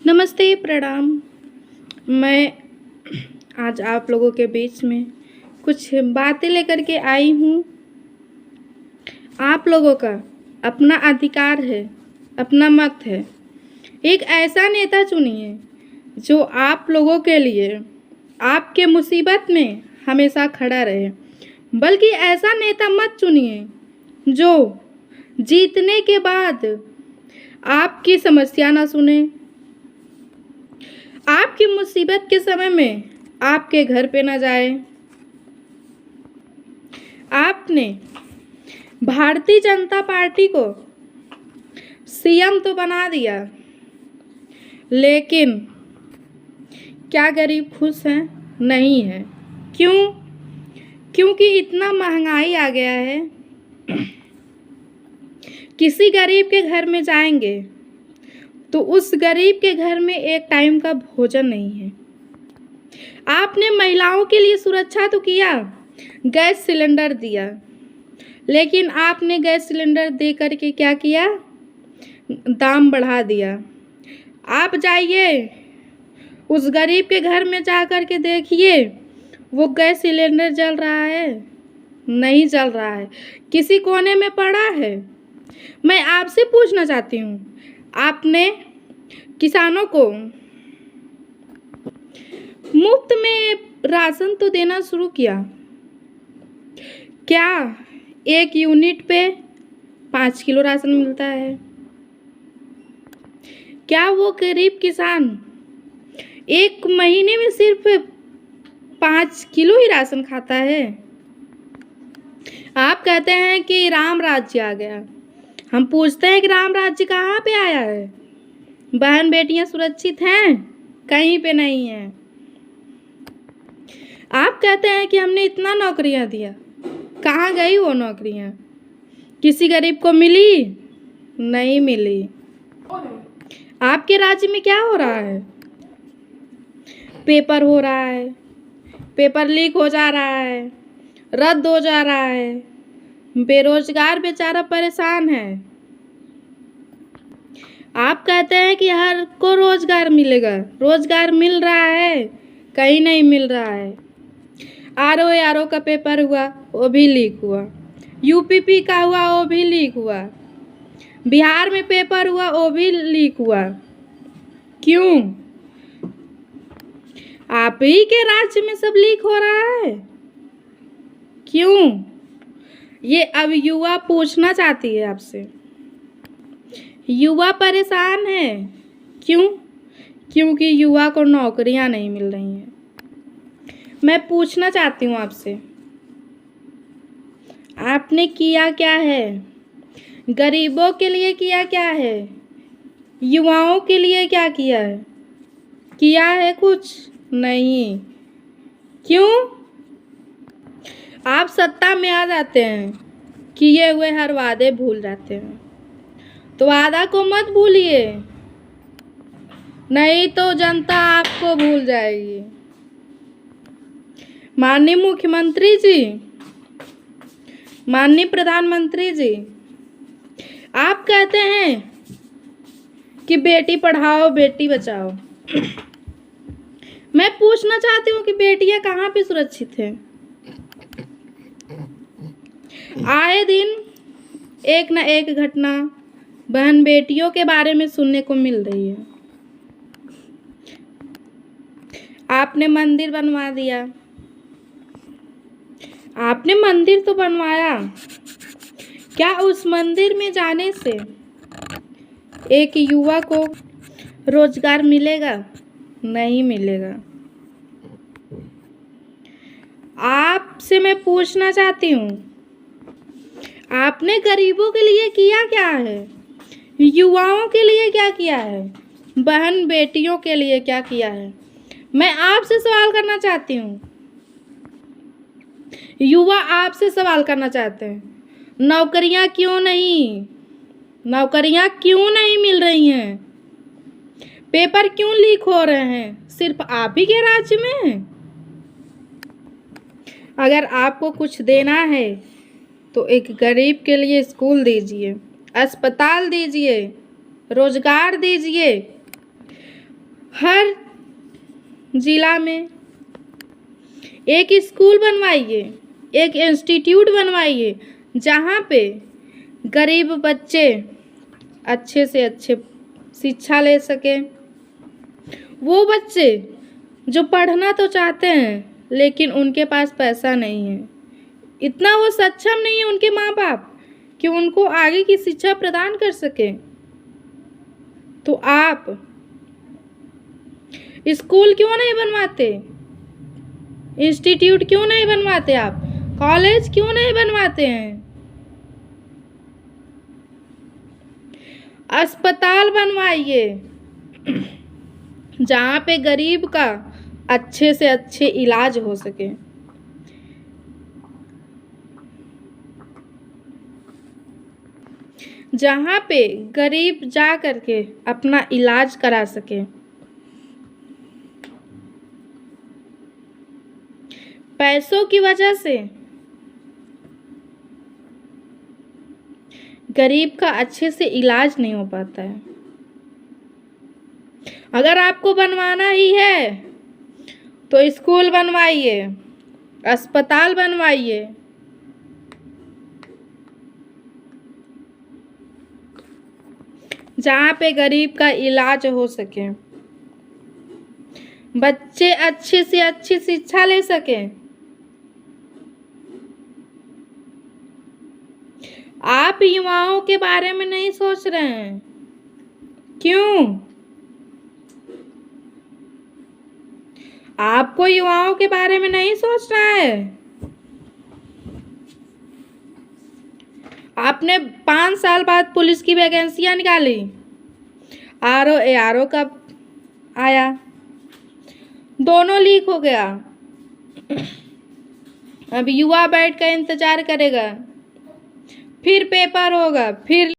नमस्ते, प्रणाम। मैं आज आप लोगों के बीच में कुछ बातें लेकर के आई हूँ। आप लोगों का अपना अधिकार है, अपना मत है। एक ऐसा नेता चुनिए जो आप लोगों के लिए, आपके मुसीबत में हमेशा खड़ा रहे। बल्कि ऐसा नेता मत चुनिए जो जीतने के बाद आपकी समस्या ना सुने, आपकी मुसीबत के समय में आपके घर पे ना जाए। आपने भारतीय जनता पार्टी को सीएम तो बना दिया, लेकिन क्या गरीब खुश हैं? नहीं है। क्यों? क्योंकि इतना महंगाई आ गया है। किसी गरीब के घर में जाएंगे तो उस गरीब के घर में एक टाइम का भोजन नहीं है। आपने महिलाओं के लिए सुरक्षा तो किया, गैस सिलेंडर दिया, लेकिन आपने गैस सिलेंडर दे करके क्या किया? दाम बढ़ा दिया। आप जाइए उस गरीब के घर में जा कर के देखिए, वो गैस सिलेंडर जल रहा है? नहीं जल रहा है, किसी कोने में पड़ा है। मैं आपसे पूछना चाहती हूँ, आपने किसानों को मुफ्त में राशन तो देना शुरू किया। क्या एक यूनिट पे 5 किलो राशन मिलता है? क्या वो गरीब किसान एक महीने में सिर्फ 5 किलो ही राशन खाता है? आप कहते हैं कि राम राज्य आ गया। हम पूछते हैं कि राम राज्य कहाँ पे आया है? बहन बेटियां सुरक्षित हैं? कहीं पे नहीं है। आप कहते हैं कि हमने इतना नौकरियां दिया, कहाँ गई वो नौकरियां? किसी गरीब को मिली? नहीं मिली। आपके राज्य में क्या हो रहा है? पेपर हो रहा है, पेपर लीक हो जा रहा है, रद्द हो जा रहा है, बेरोजगार बेचारा परेशान है। आप कहते हैं कि हर को रोजगार मिलेगा, रोजगार मिल रहा है? कहीं नहीं मिल रहा है। आरओ का पेपर हुआ, वो भी लीक हुआ। यूपीपी का हुआ, वो भी लीक हुआ। बिहार में पेपर हुआ, वो भी लीक हुआ। क्यों? आप ही के राज्य में सब लीक हो रहा है। क्यों? ये अब युवा पूछना चाहती है आपसे। युवा परेशान है। क्यों? क्योंकि युवा को नौकरियां नहीं मिल रही हैं। मैं पूछना चाहती हूँ आपसे, आपने किया क्या है? गरीबों के लिए किया क्या है? युवाओं के लिए क्या किया है? किया है कुछ? नहीं। क्यों? आप सत्ता में आ जाते हैं, किए हुए हर वादे भूल जाते हैं। तो वादा को मत भूलिए, नहीं तो जनता आपको भूल जाएगी। माननीय मुख्यमंत्री जी, माननीय प्रधानमंत्री जी, आप कहते हैं कि बेटी पढ़ाओ बेटी बचाओ। मैं पूछना चाहती हूँ कि बेटियां कहाँ पे सुरक्षित हैं? आए दिन एक न एक घटना बहन बेटियों के बारे में सुनने को मिल रही है। आपने मंदिर बनवा दिया, आपने मंदिर तो बनवाया, क्या उस मंदिर में जाने से एक युवा को रोजगार मिलेगा? नहीं मिलेगा। आपसे मैं पूछना चाहती हूँ, आपने गरीबों के लिए किया क्या है? युवाओं के लिए क्या किया है? बहन बेटियों के लिए क्या किया है? मैं आपसे सवाल करना चाहती हूँ, युवा आपसे सवाल करना चाहते हैं, नौकरियां क्यों नहीं? नौकरियां क्यों नहीं मिल रही हैं? पेपर क्यों लीक हो रहे हैं? सिर्फ आप ही के राज्य में? अगर आपको कुछ देना है तो एक गरीब के लिए स्कूल दीजिए, अस्पताल दीजिए, रोजगार दीजिए। हर जिला में एक स्कूल बनवाइए, एक इंस्टीट्यूट बनवाइए, जहाँ पे गरीब बच्चे अच्छे से अच्छे शिक्षा ले सकें। वो बच्चे जो पढ़ना तो चाहते हैं लेकिन उनके पास पैसा नहीं है, इतना वो सक्षम नहीं है उनके माँ बाप कि उनको आगे की शिक्षा प्रदान कर सके, तो आप स्कूल क्यों नहीं बनवाते, इंस्टीट्यूट क्यों नहीं बनवाते, आप कॉलेज क्यों नहीं बनवाते हैं, अस्पताल बनवाइए जहाँ पे गरीब का अच्छे से अच्छे इलाज हो सके। जहाँ पे गरीब जा करके अपना इलाज करा सके। पैसों की वजह से गरीब का अच्छे से इलाज नहीं हो पाता है। अगर आपको बनवाना ही है तो स्कूल बनवाइए, अस्पताल बनवाइए, जहाँ पे गरीब का इलाज हो सके, बच्चे अच्छे से अच्छी शिक्षा ले सकें। आप युवाओं के बारे में नहीं सोच रहे हैं, क्यों? आपको युवाओं के बारे में नहीं सोचना है। आपने 5 साल बाद पुलिस की वैकेंसियां निकाली, आरओ एआरओ का आया, दोनों लीक हो गया। अब युवा बैठ कर इंतजार करेगा, फिर पेपर होगा, फिर